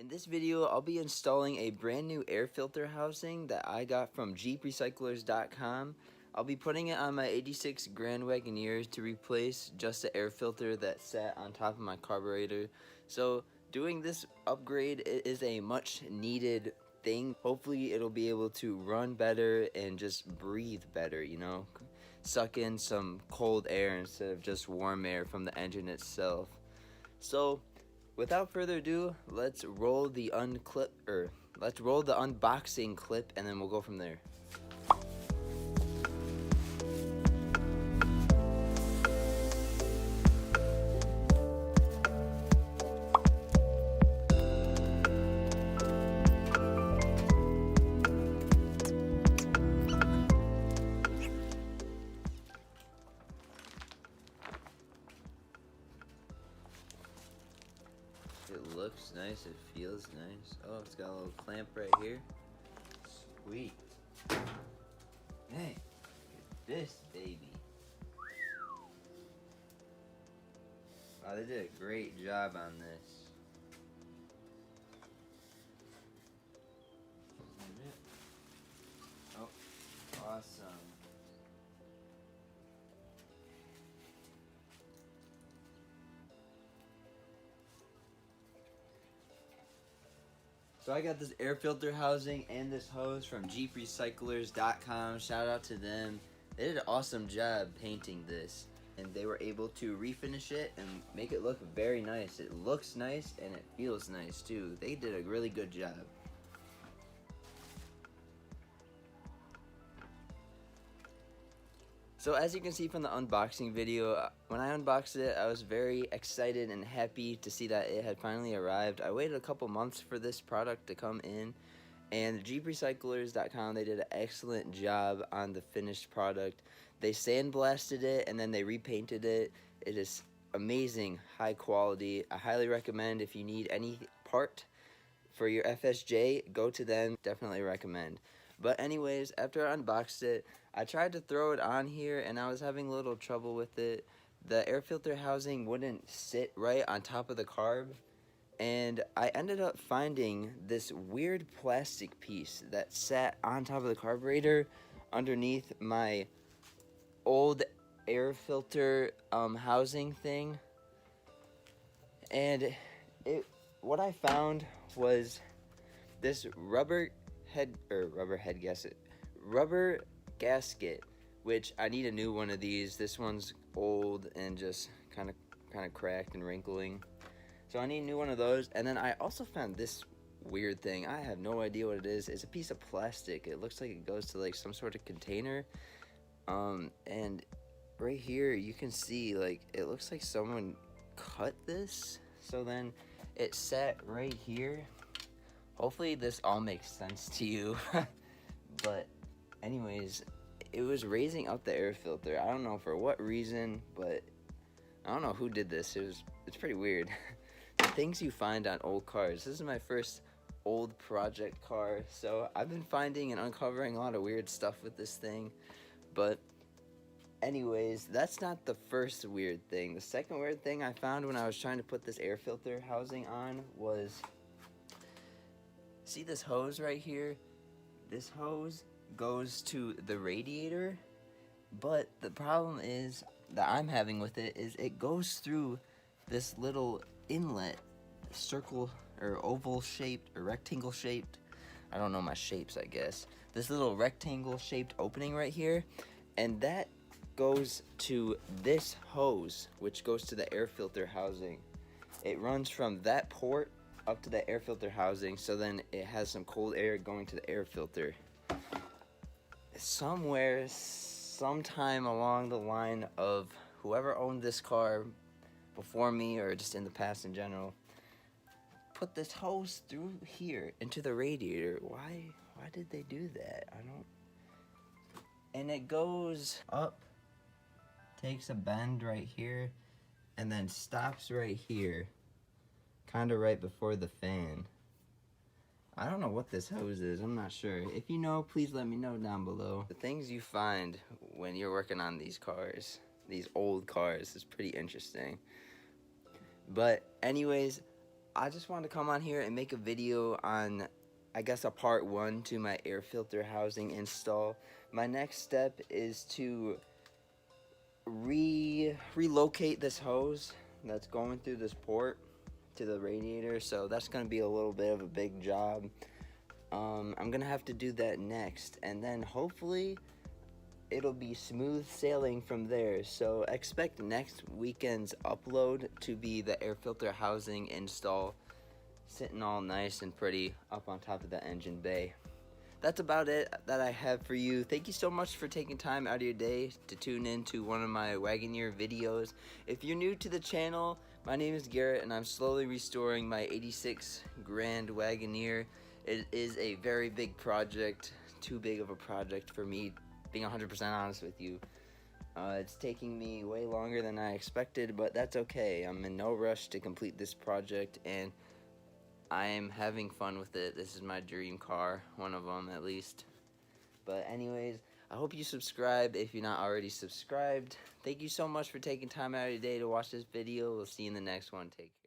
In this video, I'll be installing a brand new air filter housing that I got from JeepRecyclers.com. I'll be putting it on my 86 Grand Wagoneer to replace just the air filter that sat on top of my carburetor. So doing this upgrade is a much needed thing. Hopefully it'll be able to run better and just breathe better, you know, suck in some cold air instead of just warm air from the engine itself. So without further ado, let's roll the unboxing clip, and then we'll go from there. It looks nice, it feels nice. Oh, it's got a little clamp right here. Sweet. Hey, look at this baby. Wow, they did a great job on this. Oh, awesome. So I got this air filter housing and this hose from JeepRecyclers.com. Shout out to them. They did an awesome job painting this, and they were able to refinish it and make it look very nice. It looks nice and it feels nice too. They did a really good job. So as you can see from the unboxing video, when I unboxed it, I was very excited and happy to see that it had finally arrived. I waited a couple months for this product to come in, and JeepRecyclers.com, they did an excellent job on the finished product. They sandblasted it and then they repainted it. It is amazing, high quality. I highly recommend if you need any part for your FSJ, go to them. Definitely recommend. But anyways, after I unboxed it, I tried to throw it on here and I was having a little trouble with it. The air filter housing wouldn't sit right on top of the carb, and I ended up finding this weird plastic piece that sat on top of the carburetor underneath my old air filter housing thing. And what I found was this rubber gasket, which I need a new one of these. This one's old and just kind of cracked and wrinkling, so I need a new one of those. And then I also found this weird thing. I have no idea what it is. It's a piece of plastic. It looks like it goes to like some sort of container, and right here you can see like it looks like someone cut this, so then it sat right here. Hopefully this all makes sense to you. But anyways, it was raising up the air filter. I don't know for what reason, but I don't know who did this. It's pretty weird. The things you find on old cars. This is my first old project car, so I've been finding and uncovering a lot of weird stuff with this thing. But anyways, that's not the first weird thing. The second weird thing I found when I was trying to put this air filter housing on was, see this hose right here? This hose goes to the radiator, but the problem is that I'm having with it is it goes through this little inlet, circle or oval shaped or rectangle shaped. I don't know my shapes, I guess. This little rectangle shaped opening right here, and that goes to this hose, which goes to the air filter housing. It runs from that port up to the air filter housing, so then it has some cold air going to the air filter. Somewhere, sometime along the line of whoever owned this car before me or just in the past in general, put this hose through here into the radiator. Why did they do that? I don't. And it goes up, takes a bend right here, and then stops right here, kind of right before the fan. I don't know what this hose is. I'm not sure. If you know, please let me know down below. The things you find when you're working on these cars, these old cars, is pretty interesting. But anyways, I just wanted to come on here and make a video on, I guess, a part 1 to my air filter housing install. My next step is to relocate this hose that's going through this port to the radiator, so that's going to be a little bit of a big job. I'm going to have to do that next, and then hopefully it'll be smooth sailing from there. So expect next weekend's upload to be the air filter housing install, sitting all nice and pretty up on top of the engine bay. That's about it that I have for you. Thank you so much for taking time out of your day to tune in to one of my Wagoneer videos. If you're new to the channel, my name is Garrett, and I'm slowly restoring my 86 Grand Wagoneer. It is a very big project, too big of a project for me, being 100% honest with you. It's taking me way longer than I expected, but that's okay. I'm in no rush to complete this project, and I am having fun with it. This is my dream car, one of them at least. But anyways, I hope you subscribe if you're not already subscribed. Thank you so much for taking time out of your day to watch this video. We'll see you in the next one. Take care.